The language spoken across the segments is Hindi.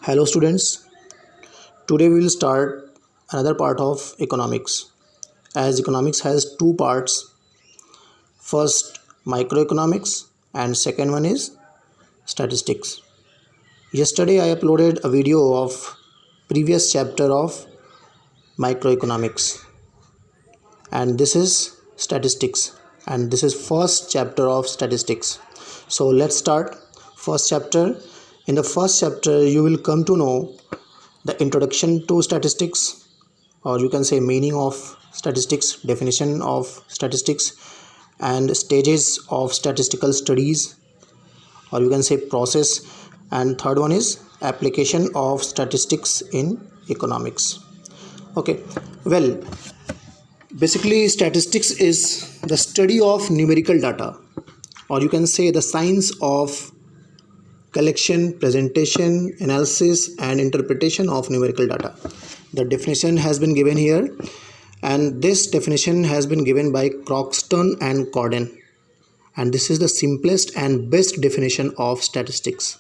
Hello students, today we will start another part of economics. As economics has two parts, first microeconomics and second one is statistics. Yesterday I uploaded a video of previous chapter of microeconomics and this is statistics and this is first chapter of statistics. So let's start first chapter. In the first chapter you will come to know the introduction to statistics, or you can say meaning of statistics, definition of statistics, and stages of statistical studies, or you can say process, and third one is application of statistics in economics. Okay, well, basically statistics is the study of numerical data, or you can say the science of collection, presentation, analysis and interpretation of numerical data. The definition has been given here, and this definition has been given by Croxton and Corden, and this is the simplest and best definition of statistics.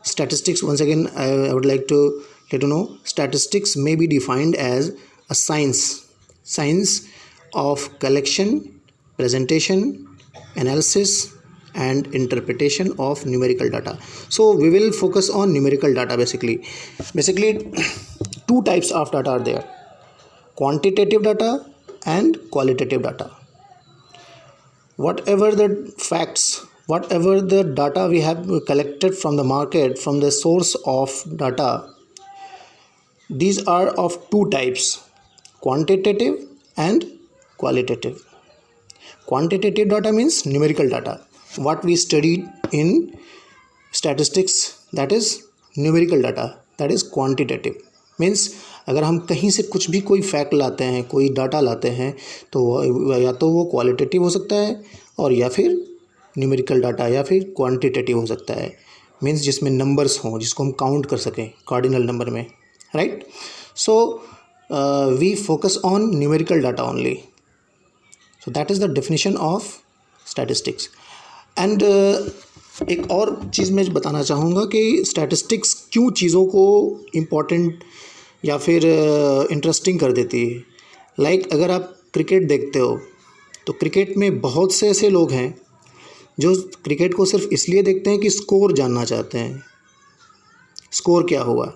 Statistics, once again I would like to let you know, statistics may be defined as a science of collection, presentation, analysis and interpretation of numerical data. So we will focus on numerical data. Basically two types of data are there: quantitative data and qualitative data. Whatever the facts, whatever the data we have collected from the market, from the source of data, these are of two types: quantitative and qualitative. Quantitative data means numerical data. What we studied in statistics, that is numerical data, that is quantitative. Means अगर हम कहीं से कुछ भी कोई फैक्ट लाते हैं, कोई डाटा लाते हैं, तो या तो वो क्वालिटेटिव हो सकता है और या फिर न्यूमेरिकल डाटा या फिर क्वांटिटेटिव हो सकता है. मीन्स जिसमें नंबर्स हों, जिसको हम काउंट कर सकें कार्डिनल नंबर में, right. So we focus on numerical data only. So that is the definition of statistics. And एक और चीज़ मैं बताना चाहूँगा कि स्टैटिस्टिक्स क्यों चीज़ों को इम्पोर्टेंट या फिर इंटरेस्टिंग कर देती है. लाइक अगर आप क्रिकेट देखते हो तो क्रिकेट में बहुत से ऐसे लोग हैं जो क्रिकेट को सिर्फ इसलिए देखते हैं कि स्कोर जानना चाहते हैं. स्कोर क्या हुआ,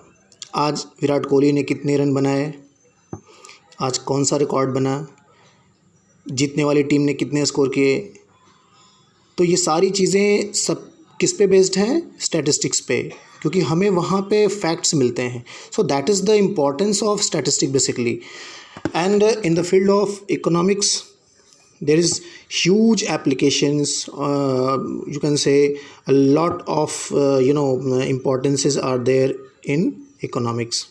आज विराट कोहली ने कितने रन बनाए, आज कौन सा रिकॉर्ड बना, जीतने वाली टीम ने कितने स्कोर किए. तो ये सारी चीज़ें सब किस पे बेस्ड हैं? स्टैटिस्टिक्स पे, क्योंकि हमें वहाँ पे फैक्ट्स मिलते हैं. सो that is the importance of statistic basically. And in the field of economics there is huge applications, you can say a lot of importances are there in economics.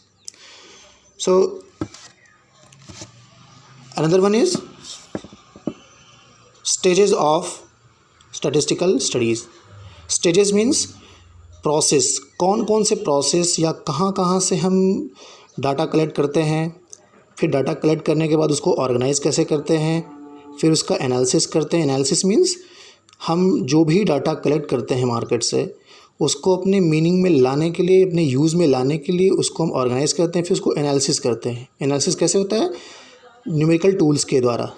So another one is stages of statistical studies. Stages means process. कौन कौन से process या कहाँ कहाँ से हम डाटा कलेक्ट करते हैं, फिर डाटा कलेक्ट करने के बाद उसको ऑर्गेनाइज कैसे करते हैं, फिर उसका एनालिसिस करते हैं. एनालिसिस मीन्स हम जो भी डाटा कलेक्ट करते हैं मार्केट से, उसको अपने मीनिंग में लाने के लिए, अपने यूज़ में लाने के लिए उसको हम ऑर्गेनाइज करते हैं, फिर उसको एनालिसिस करते हैं. एनालिसिस कैसे होता है? न्यूमेरिकल टूल्स के द्वारा,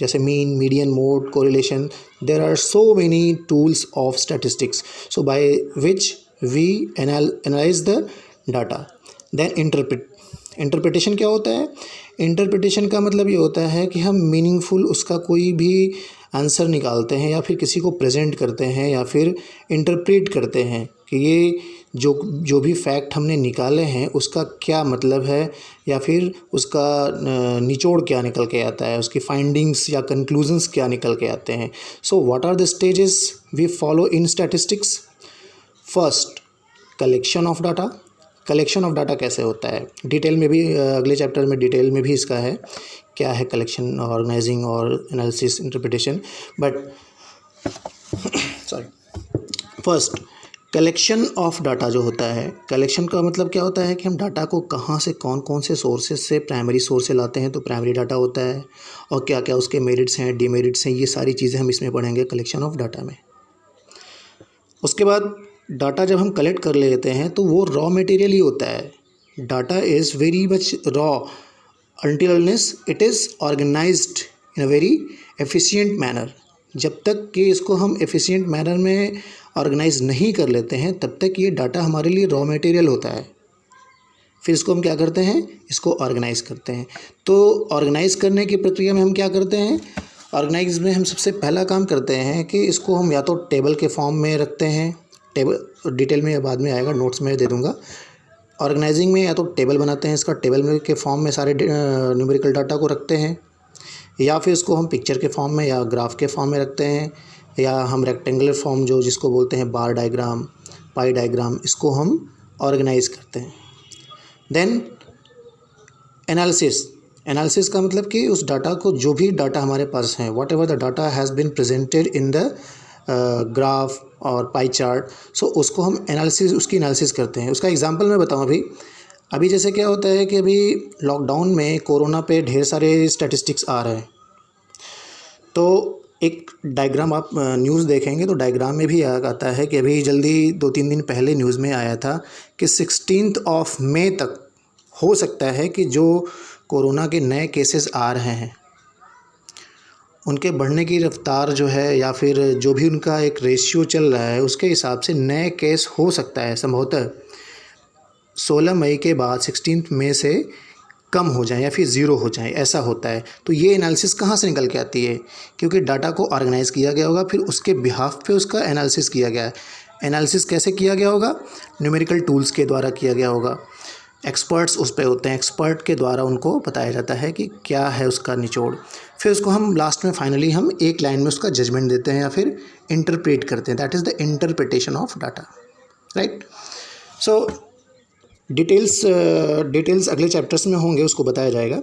जैसे mean, median, mode, correlation. There are so many tools of statistics, so by which we analyse the data. Then interpretation क्या होता है? इंटरप्रिटेशन का मतलब ये होता है कि हम मीनिंगफुल उसका कोई भी आंसर निकालते हैं या फिर किसी को प्रेजेंट करते हैं या फिर इंटरप्रेट करते हैं कि ये जो भी फैक्ट हमने निकाले हैं उसका क्या मतलब है, या फिर उसका निचोड़ क्या निकल के आता है, उसकी फाइंडिंग्स या कंक्लूजन्स क्या निकल के आते हैं. So what are the stages we follow in statistics? First, collection of data. Collection of data कैसे होता है डिटेल में भी अगले चैप्टर में डिटेल में भी इसका है, क्या है कलेक्शन, ऑर्गेनाइजिंग और analysis, interpretation. But first collection of data जो होता है, कलेक्शन का मतलब क्या होता है कि हम डाटा को कहाँ से, कौन कौन से सोर्सेज से, प्राइमरी सोर्स से लाते हैं तो प्राइमरी डाटा होता है, और क्या क्या उसके मेरिट्स हैं, डीमेरिट्स हैं, ये सारी चीज़ें हम इसमें पढ़ेंगे कलेक्शन ऑफ डाटा में. उसके बाद डाटा जब हम कलेक्ट कर लेते हैं तो वो रॉ मटेरियल ही होता है. Data is very much raw until unless it is organized in a very efficient manner. जब तक कि इसको हम efficient manner में ऑर्गेनाइज नहीं कर लेते हैं तब तक ये डाटा हमारे लिए रॉ मटेरियल होता है. फिर इसको हम क्या करते हैं, इसको ऑर्गेनाइज करते हैं. तो ऑर्गेनाइज करने की प्रक्रिया में हम क्या करते हैं, ऑर्गेनाइज में हम सबसे पहला काम करते हैं कि इसको हम या तो टेबल के फॉर्म में रखते हैं, टेबल डिटेल में बाद में आएगा, नोट्स में दे दूँगा. ऑर्गेनाइजिंग में या तो टेबल बनाते हैं, इसका टेबल में के फॉर्म में सारे न्यूमेरिकल डाटा को रखते हैं, या फिर इसको हम पिक्चर के फॉर्म में या ग्राफ के फॉर्म में रखते हैं, या हम रेक्टेंगुलर फॉर्म जो जिसको बोलते हैं बार डायग्राम, पाई डायग्राम, इसको हम ऑर्गेनाइज करते हैं. देन एनालिसिस का मतलब कि उस डाटा को, जो भी डाटा हमारे पास है, what ever the data has been presented in the graph और पाई चार्ट, सो उसको हम उसकी एनालिसिस करते हैं. उसका एग्जांपल मैं बताऊं. अभी जैसे क्या होता है कि अभी लॉकडाउन में कोरोना पे ढेर सारे स्टैटिस्टिक्स आ रहे हैं. तो एक डायग्राम आप न्यूज़ देखेंगे तो डायग्राम में भी आता है कि अभी जल्दी 2-3 दिन पहले न्यूज़ में आया था कि 16 मई तक हो सकता है कि जो कोरोना के नए केसेस आ रहे हैं उनके बढ़ने की रफ्तार जो है, या फिर जो भी उनका एक रेशियो चल रहा है, उसके हिसाब से नए केस हो सकता है संभवतः 16 मई के बाद 16 मई से कम हो जाए या फिर ज़ीरो हो जाए, ऐसा होता है. तो ये एनालिसिस कहाँ से निकल के आती है, क्योंकि डाटा को ऑर्गेनाइज़ किया गया होगा, फिर उसके बिहाफ पे उसका एनालिसिस किया गया है. एनालिसिस कैसे किया गया होगा, न्यूमेरिकल टूल्स के द्वारा किया गया होगा. एक्सपर्ट्स उस पे होते हैं, एक्सपर्ट के द्वारा उनको बताया जाता है कि क्या है उसका निचोड़. फिर उसको हम लास्ट में फाइनली हम एक लाइन में उसका जजमेंट देते हैं या फिर इंटरप्रेट करते हैं. That is the interpretation of data, right. So details अगले चैप्टर्स में होंगे, उसको बताया जाएगा.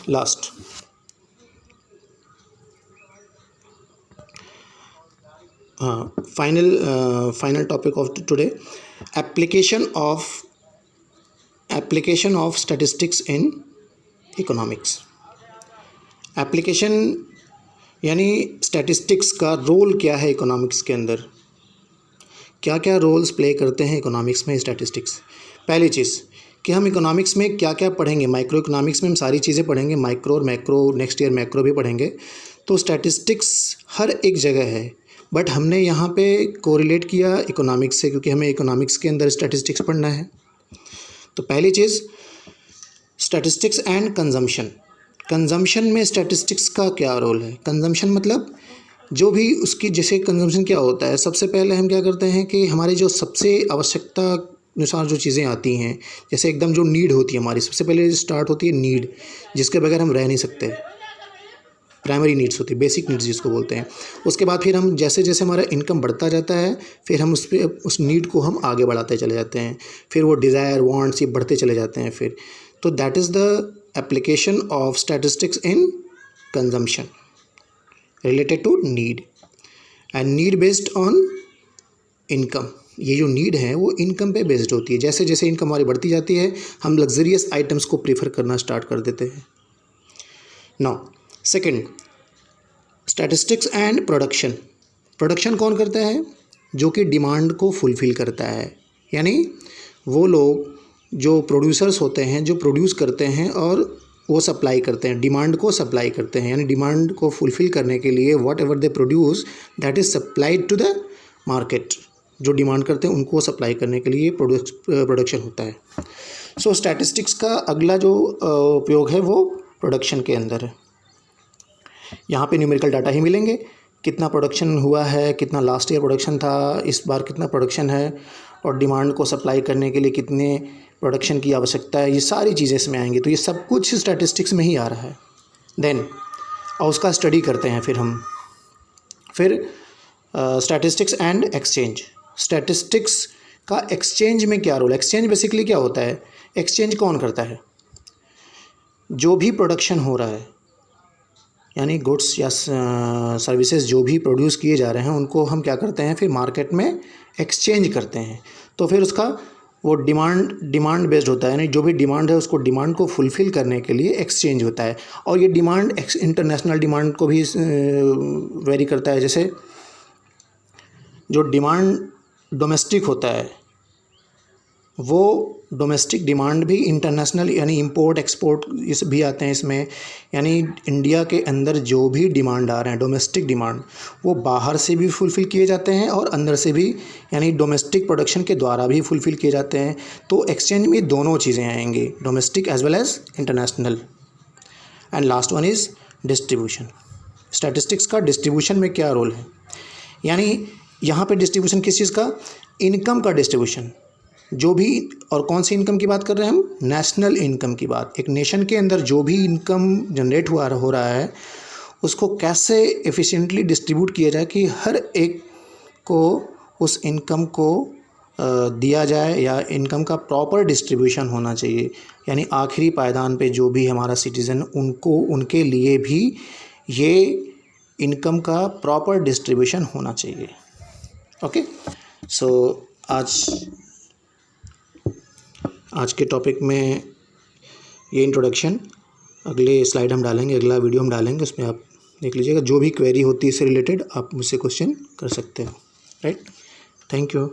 Last final topic of today, application of statistics in economics. Application यानी स्टैटिस्टिक्स का रोल क्या है इकोनॉमिक्स के अंदर, क्या क्या रोल्स प्ले करते हैं इकोनॉमिक्स में स्टैटिस्टिक्स. पहली चीज़ कि हम इकोनॉमिक्स में क्या क्या पढ़ेंगे, माइक्रो इकोनॉमिक्स में हम सारी चीज़ें पढ़ेंगे, माइक्रो और मैक्रो, नेक्स्ट ईयर मैक्रो भी पढ़ेंगे. तो स्टैटिस्टिक्स हर एक जगह है, बट हमने यहाँ पे कोरिलेट किया इकोनॉमिक्स से, क्योंकि हमें इकोनॉमिक्स के अंदर स्टैटिस्टिक्स पढ़ना है. तो पहली चीज़ स्टैटिस्टिक्स एंड कंजम्पशन में स्टैटिस्टिक्स का क्या रोल है. कंजम्पशन मतलब जो भी उसकी, जैसे कंजम्पशन क्या होता है, सबसे पहले हम क्या करते हैं कि हमारी जो सबसे आवश्यकता अनुसार जो चीज़ें आती हैं, जैसे एकदम जो नीड होती है हमारी, सबसे पहले स्टार्ट होती है नीड, जिसके बगैर हम रह नहीं सकते. प्राइमरी नीड्स होती है, बेसिक नीड्स जिसको बोलते हैं. उसके बाद फिर हम जैसे जैसे हमारा इनकम बढ़ता जाता है, फिर हम उस नीड को हम आगे बढ़ाते चले जाते हैं, फिर वो डिज़ायर वांट्स ये बढ़ते चले जाते हैं फिर. तो that is the application of statistics in consumption related to need, and need based on income. ये जो नीड है वो इनकम पे बेस्ड होती है. जैसे जैसे इनकम हमारी बढ़ती जाती है, हम लग्जरियस आइटम्स को प्रीफर करना स्टार्ट कर देते हैं. Now second, statistics and production कौन करता है, जो कि डिमांड को फुलफ़िल करता है. यानी वो लोग जो प्रोड्यूसर्स होते हैं, जो प्रोड्यूस करते हैं और वो सप्लाई करते हैं, डिमांड को सप्लाई करते हैं. यानी डिमांड को फुलफ़िल करने के लिए whatever they produce that is supplied to the market. जो डिमांड करते हैं उनको सप्लाई करने के लिए प्रोडक्शन होता है. सो स्टैटिस्टिक्स का अगला जो उपयोग है वो प्रोडक्शन के अंदर है. यहाँ पे न्यूमेरिकल डाटा ही मिलेंगे, कितना प्रोडक्शन हुआ है, कितना लास्ट ईयर प्रोडक्शन था, इस बार कितना प्रोडक्शन है, और डिमांड को सप्लाई करने के लिए कितने प्रोडक्शन की आवश्यकता है, ये सारी चीज़ें इसमें आएंगी. तो ये सब कुछ स्टैटिस्टिक्स में ही आ रहा है. देन और उसका स्टडी करते हैं फिर स्टैटिस्टिक्स एंड एक्सचेंज. स्टैटिस्टिक्स का एक्सचेंज में क्या रोल है. एक्सचेंज बेसिकली क्या होता है, एक्सचेंज कौन करता है, जो भी प्रोडक्शन हो रहा है, यानी गुड्स या सर्विसेज जो भी प्रोड्यूस किए जा रहे हैं, उनको हम क्या करते हैं, फिर मार्केट में एक्सचेंज करते हैं. तो फिर उसका वो डिमांड बेस्ड होता है, यानी जो भी डिमांड है उसको डिमांड को फुलफ़िल करने के लिए एक्सचेंज होता है. और ये डिमांड इंटरनेशनल डिमांड को भी वेरी करता है. जैसे जो डिमांड डोमेस्टिक होता है वो डोमेस्टिक डिमांड भी इंटरनेशनल यानी इंपोर्ट एक्सपोर्ट इस भी आते हैं इसमें, यानी इंडिया के अंदर जो भी डिमांड आ रहे हैं डोमेस्टिक डिमांड वो बाहर से भी फुलफ़िल किए जाते हैं और अंदर से भी यानी डोमेस्टिक प्रोडक्शन के द्वारा भी फुलफ़िल किए जाते हैं। तो एक्सचेंज में दोनों चीज़ें आएंगी, domestic as well as international. And last one is distribution. Statistics का डिस्ट्रीब्यूशन में क्या रोल है, यानी यहाँ पे डिस्ट्रीब्यूशन किस चीज़ का, इनकम का डिस्ट्रीब्यूशन। जो भी, और कौन सी इनकम की बात कर रहे हैं हम, नेशनल इनकम की बात। एक नेशन के अंदर जो भी इनकम जनरेट हो रहा है उसको कैसे एफिशिएंटली डिस्ट्रीब्यूट किया जाए कि हर एक को उस इनकम को दिया जाए, या इनकम का प्रॉपर डिस्ट्रीब्यूशन होना चाहिए। यानी आखिरी पायदान पे जो भी हमारा सिटीज़न, उनको उनके लिए भी ये इनकम का प्रॉपर डिस्ट्रीब्यूशन होना चाहिए। ओके, सो आज के टॉपिक में ये इंट्रोडक्शन। अगले स्लाइड हम डालेंगे, अगला वीडियो हम डालेंगे, उसमें आप देख लीजिएगा। जो भी क्वेरी होती है इससे रिलेटेड आप मुझसे क्वेश्चन कर सकते हो। Right, thank you.